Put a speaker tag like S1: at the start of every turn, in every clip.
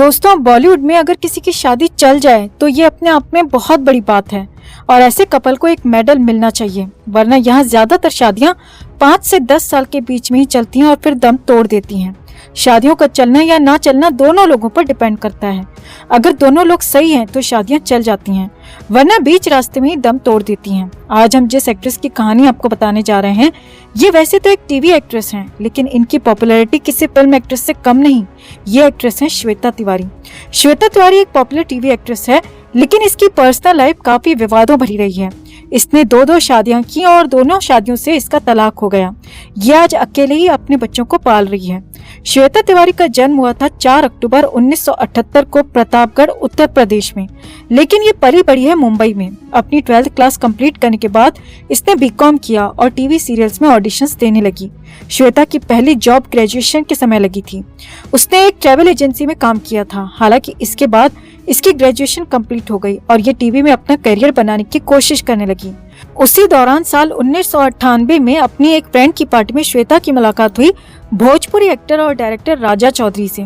S1: दोस्तों, बॉलीवुड में अगर किसी की शादी चल जाए तो ये अपने आप में बहुत बड़ी बात है और ऐसे कपल को एक मेडल मिलना चाहिए, वरना यहाँ ज्यादातर शादियाँ 5 से 10 साल के बीच में ही चलती हैं और फिर दम तोड़ देती हैं। शादियों का चलना या ना चलना दोनों लोगों पर डिपेंड करता है। अगर दोनों लोग सही हैं तो शादियां चल जाती हैं, वरना बीच रास्ते में ही दम तोड़ देती हैं। आज हम जिस एक्ट्रेस की कहानी आपको बताने जा रहे हैं, ये वैसे तो एक टीवी एक्ट्रेस हैं, लेकिन इनकी पॉपुलैरिटी किसी फिल्म एक्ट्रेस से कम नहीं। ये एक्ट्रेस हैं श्वेता तिवारी। श्वेता तिवारी एक पॉपुलर टीवी एक्ट्रेस है, लेकिन इसकी पर्सनल लाइफ काफी विवादों भरी रही है। इसने दो शादियां की और दोनों शादियों से इसका तलाक हो गया। ये आज अकेले ही अपने बच्चों को पाल रही है। श्वेता तिवारी का जन्म हुआ था 4 अक्टूबर 1978 को प्रतापगढ़, उत्तर प्रदेश में, लेकिन ये पली बड़ी है मुंबई में। अपनी 12th क्लास कंप्लीट करने के बाद इसने बीकॉम किया और टीवी सीरियल्स में ऑडिशंस देने लगी। श्वेता की पहली जॉब ग्रेजुएशन के समय लगी थी। उसने एक ट्रैवल एजेंसी में काम किया था। हालांकि इसके बाद इसकी ग्रेजुएशन कंप्लीट हो गई और ये टीवी में अपना करियर बनाने की कोशिश करने लगी। उसी दौरान साल 1998 में अपनी एक फ्रेंड की पार्टी में श्वेता की मुलाकात हुई भोजपुरी एक्टर और डायरेक्टर राजा चौधरी से।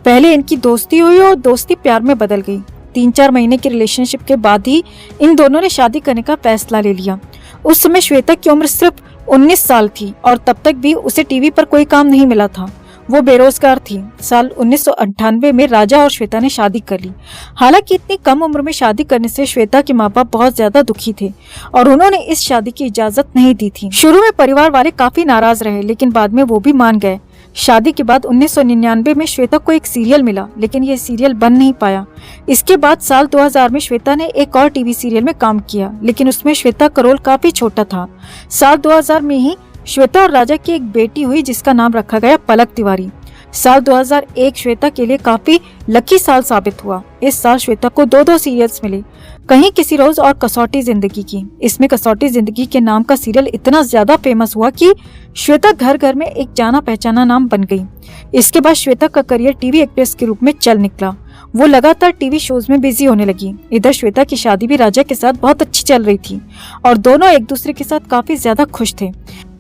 S1: पहले इनकी दोस्ती हुई और दोस्ती प्यार में बदल गई। 3-4 महीने की रिलेशनशिप के बाद ही इन दोनों ने शादी करने का फैसला ले लिया। उस समय श्वेता की उम्र सिर्फ 19 साल थी और तब तक भी उसे टीवी पर कोई काम नहीं मिला था। वो बेरोजगार थी। साल 1998 में राजा और श्वेता ने शादी कर ली। हालांकि इतनी कम उम्र में शादी करने से श्वेता के माँ बाप बहुत ज्यादा दुखी थे और उन्होंने इस शादी की इजाजत नहीं दी थी। शुरू में परिवार वाले काफी नाराज रहे, लेकिन बाद में वो भी मान गए। शादी के बाद 1999 में श्वेता को एक सीरियल मिला, लेकिन ये सीरियल बन नहीं पाया। इसके बाद साल 2000 में श्वेता ने एक और टीवी सीरियल में काम किया, लेकिन उसमें श्वेता का रोल काफी छोटा था। साल 2000 में ही श्वेता और राजा की एक बेटी हुई, जिसका नाम रखा गया पलक तिवारी। साल 2001 श्वेता के लिए काफी लकी साल साबित हुआ। इस साल श्वेता को 2 सीरियल्स मिले, कहीं किसी रोज और कसौटी जिंदगी की। इसमें कसौटी जिंदगी के नाम का सीरियल इतना ज्यादा फेमस हुआ कि श्वेता घर घर में एक जाना पहचाना नाम बन गई। इसके बाद श्वेता का करियर टीवी एक्ट्रेस के रूप में चल निकला। वो लगातार टीवी शोज में बिजी होने लगी। इधर श्वेता की शादी भी राजा के साथ बहुत अच्छी चल रही थी और दोनों एक दूसरे के साथ काफी ज्यादा खुश थे।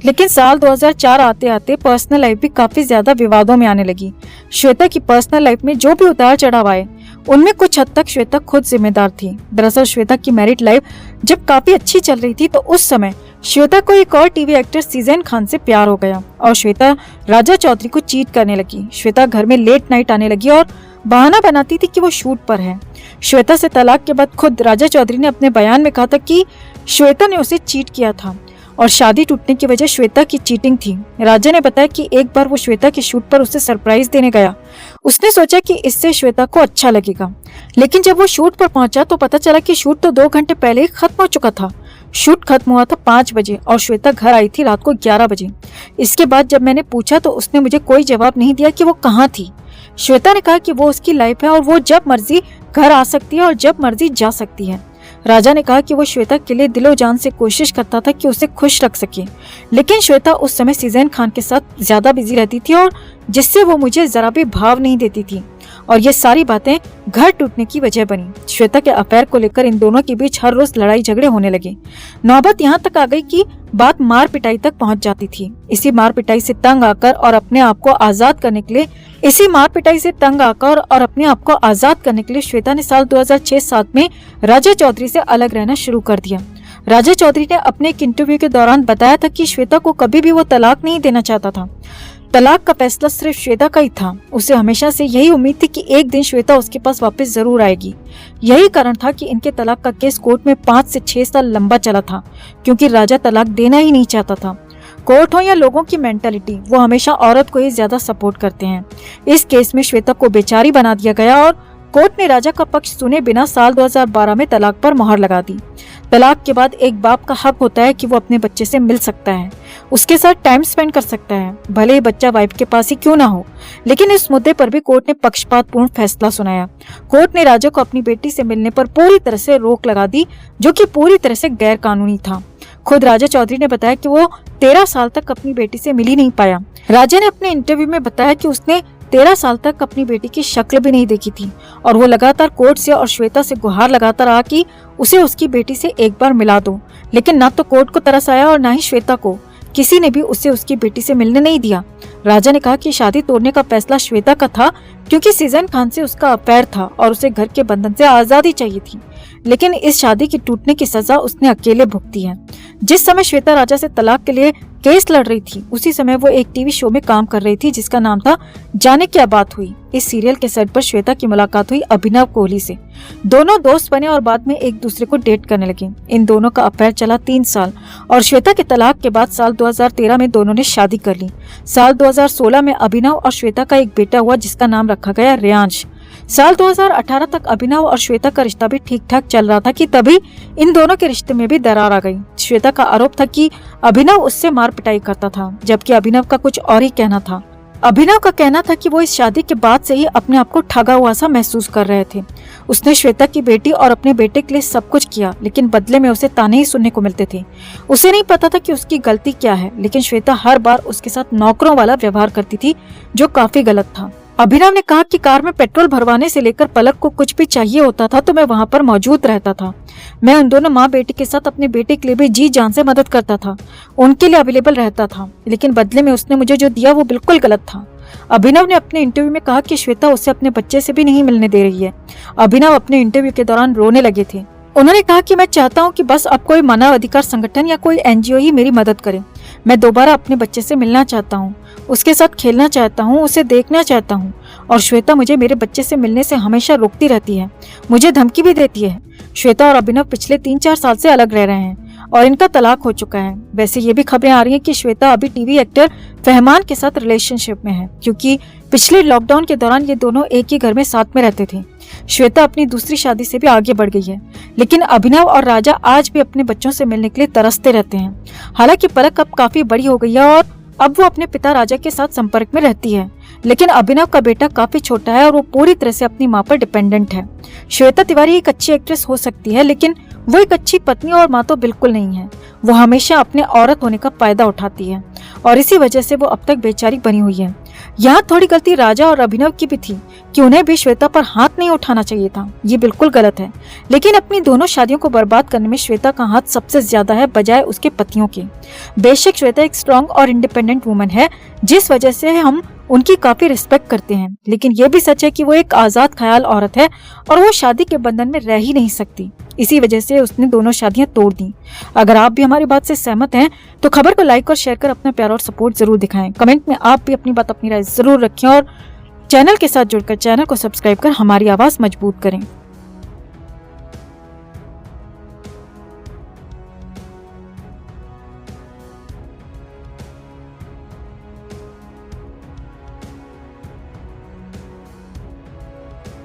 S1: लेकिन साल 2004 आते आते पर्सनल लाइफ भी काफी ज्यादा विवादों में आने लगी। श्वेता की पर्सनल लाइफ में जो भी उतार चढ़ाव आए, उनमें कुछ हद तक श्वेता खुद जिम्मेदार थी। दरअसल श्वेता की मैरिड लाइफ जब काफी अच्छी चल रही थी तो उस समय श्वेता को एक और टीवी एक्टर सीजन खान से प्यार हो गया और श्वेता राजा चौधरी को चीट करने लगी। श्वेता घर में लेट नाइट आने लगी और बहाना बनाती थी कि वो शूट पर है। श्वेता से तलाक के बाद खुद राजा चौधरी ने अपने बयान में कहा था कि श्वेता ने उसे चीट किया था और शादी टूटने की वजह श्वेता की चीटिंग थी। राजा ने बताया कि एक बार वो श्वेता के शूट पर उसे सरप्राइज देने गया। उसने सोचा कि इससे श्वेता को अच्छा लगेगा, लेकिन जब वो शूट पर पहुंचा तो पता चला कि शूट तो 2 घंटे पहले ही खत्म हो चुका था। शूट खत्म हुआ था 5 बजे और श्वेता घर आई थी रात को 11 बजे। इसके बाद जब मैंने पूछा तो उसने मुझे कोई जवाब नहीं दिया कि वो कहाँ थी। श्वेता ने कहा कि वो उसकी लाइफ है और वो जब मर्जी घर आ सकती है और जब मर्जी जा सकती है। राजा ने कहा कि वो श्वेता के लिए दिलो जान से कोशिश करता था कि उसे खुश रख सके, लेकिन श्वेता उस समय सीजन खान के साथ ज्यादा बिजी रहती थी और जिससे वो मुझे जरा भी भाव नहीं देती थी और ये सारी बातें घर टूटने की वजह बनी। श्वेता के अफेयर को लेकर इन दोनों के बीच हर रोज लड़ाई झगड़े होने लगे। नौबत यहाँ तक आ गई कि बात मार पिटाई तक पहुँच जाती थी। इसी मार पिटाई से तंग आकर और अपने आप को आजाद करने के लिए श्वेता ने साल 2006-07 में राजा चौधरी से अलग रहना शुरू कर दिया। राजा चौधरी ने अपने एक इंटरव्यू के दौरान बताया था कि श्वेता को कभी भी वो तलाक नहीं देना चाहता था। तलाक का फैसला सिर्फ श्वेता का ही था। उसे हमेशा से यही उम्मीद थी कि एक दिन श्वेता उसके पास वापस जरूर आएगी। यही कारण था कि इनके तलाक का केस कोर्ट में 5 से 6 साल लंबा चला था, क्योंकि राजा तलाक देना ही नहीं चाहता था। कोर्ट हो या लोगों की मेंटालिटी, वो हमेशा औरत को ही ज्यादा सपोर्ट करते हैं। इस केस में श्वेता को बेचारी बना दिया गया और कोर्ट ने राजा का पक्ष सुने बिना साल 2012 में तलाक पर मोहर लगा दी। तलाक के बाद एक बाप का हक होता है कि वो अपने बच्चे से मिल सकता है, उसके साथ टाइम स्पेंड कर सकता है, भले ही बच्चा वाइफ के पास ही क्यों ना हो। लेकिन इस मुद्दे पर भी कोर्ट ने पक्षपातपूर्ण फैसला सुनाया। कोर्ट ने राजा को अपनी बेटी से मिलने पर पूरी तरह से रोक लगा दी, जो कि पूरी तरह से गैर कानूनी था। खुद राजा चौधरी ने बताया कि वो 13 साल तक अपनी बेटी से मिल ही नहीं पाया। राजा ने अपने इंटरव्यू में बताया कि उसने 13 साल तक अपनी बेटी की शक्ल भी नहीं देखी थी और वो लगातार कोर्ट से और श्वेता से गुहार लगाता रहा कि उसे उसकी बेटी से एक बार मिला दो। लेकिन ना तो कोर्ट को तरस आया और ना ही श्वेता को, किसी ने भी उसे उसकी बेटी से मिलने नहीं दिया। राजा ने कहा कि शादी तोड़ने का फैसला श्वेता का था क्योंकि सीजन खान से उसका अफेयर था और उसे घर के बंधन से आजादी चाहिए थी। लेकिन इस शादी की टूटने की सजा उसने अकेले भुगती है। जिस समय श्वेता राजा से तलाक के लिए केस लड़ रही थी, उसी समय वो एक टीवी शो में काम कर रही थी जिसका नाम था जाने क्या बात हुई। इस सीरियल के सेट पर श्वेता की मुलाकात हुई अभिनव कोहली से। दोनों दोस्त बने और बाद में एक दूसरे को डेट करने लगे। इन दोनों का अफेयर चला 3 साल और श्वेता के तलाक के बाद साल 2013 में दोनों ने शादी कर ली। साल 2016 में अभिनव और श्वेता का एक बेटा हुआ जिसका नाम रखा गया रेयांश। साल 2018 तक अभिनव और श्वेता का रिश्ता भी ठीक ठाक चल रहा था कि तभी इन दोनों के रिश्ते में भी दरार आ गई। श्वेता का आरोप था कि अभिनव उससे मार पिटाई करता था, जबकि अभिनव का कुछ और ही कहना था। अभिनव का कहना था कि वो इस शादी के बाद से ही अपने आप को ठगा हुआ सा महसूस कर रहे थे। उसने श्वेता की बेटी और अपने बेटे के लिए सब कुछ किया, लेकिन बदले में उसे ताने ही सुनने को मिलते थे। उसे नहीं पता था कि उसकी गलती क्या है, लेकिन श्वेता हर बार उसके साथ नौकरों वाला व्यवहार करती थी जो काफी गलत था। अभिनव ने कहा कि कार में पेट्रोल भरवाने से लेकर पलक को कुछ भी चाहिए होता था तो मैं वहां पर मौजूद रहता था। मैं उन दोनों माँ बेटी के साथ अपने बेटे के लिए भी जी जान से मदद करता था, उनके लिए अवेलेबल रहता था, लेकिन बदले में उसने मुझे जो दिया वो बिल्कुल गलत था। अभिनव ने अपने इंटरव्यू में कहा कि श्वेता उसे अपने बच्चे से भी नहीं मिलने दे रही है। अभिनव अपने इंटरव्यू के दौरान रोने लगे थे। उन्होंने कहा कि मैं चाहता हूं कि बस अब कोई मानव अधिकार संगठन या कोई एनजीओ ही मेरी मदद करे। मैं दोबारा अपने बच्चे से मिलना चाहता हूं, उसके साथ खेलना चाहता हूं, उसे देखना चाहता हूं। और श्वेता मुझे मेरे बच्चे से मिलने से हमेशा रोकती रहती है, मुझे धमकी भी देती है। श्वेता और अभिनव पिछले 3-4 साल से अलग रह रहे हैं और इनका तलाक हो चुका है। वैसे ये भी खबरें आ रही हैं कि श्वेता अभी टीवी एक्टर फहमान के साथ रिलेशनशिप में है, क्योंकि पिछले लॉकडाउन के दौरान ये दोनों एक ही घर में साथ में रहते थे। श्वेता अपनी दूसरी शादी से भी आगे बढ़ गई है, लेकिन अभिनव और राजा आज भी अपने बच्चों से मिलने के लिए तरसते रहते हैं। हालांकि पलक अब काफी बड़ी हो गई है और अब वो अपने पिता राजा के साथ संपर्क में रहती है, लेकिन अभिनव का बेटा काफी छोटा है और वो पूरी तरह से अपनी माँ पर डिपेंडेंट है। श्वेता तिवारी एक अच्छी एक्ट्रेस हो सकती है, लेकिन वो एक अच्छी पत्नी और माँ तो बिल्कुल नहीं है। वो हमेशा अपने औरत होने का फायदा उठाती है और इसी वजह से वो अब तक बेचारी बनी हुई है। यहाँ थोड़ी गलती राजा और अभिनव की भी थी कि उन्हें भी श्वेता पर हाथ नहीं उठाना चाहिए था, ये बिल्कुल गलत है। लेकिन अपनी दोनों शादियों को बर्बाद करने में श्वेता का हाथ सबसे ज्यादा है बजाय उसके पतियों के। बेशक श्वेता एक स्ट्रॉन्ग और इंडिपेंडेंट वुमन है, जिस वजह से हम उनकी काफी रिस्पेक्ट करते हैं, लेकिन ये भी सच है कि वो एक आजाद ख्याल औरत है और वो शादी के बंधन में रह ही नहीं सकती। इसी वजह से उसने दोनों शादियां तोड़ दी। अगर आप भी हमारी बात से सहमत हैं तो खबर को लाइक और शेयर कर अपना प्यार और सपोर्ट जरूर दिखाएं। कमेंट में आप भी अपनी बात, अपनी राय जरूर रखें और चैनल के साथ जुड़कर चैनल को सब्सक्राइब कर हमारी आवाज मजबूत करें।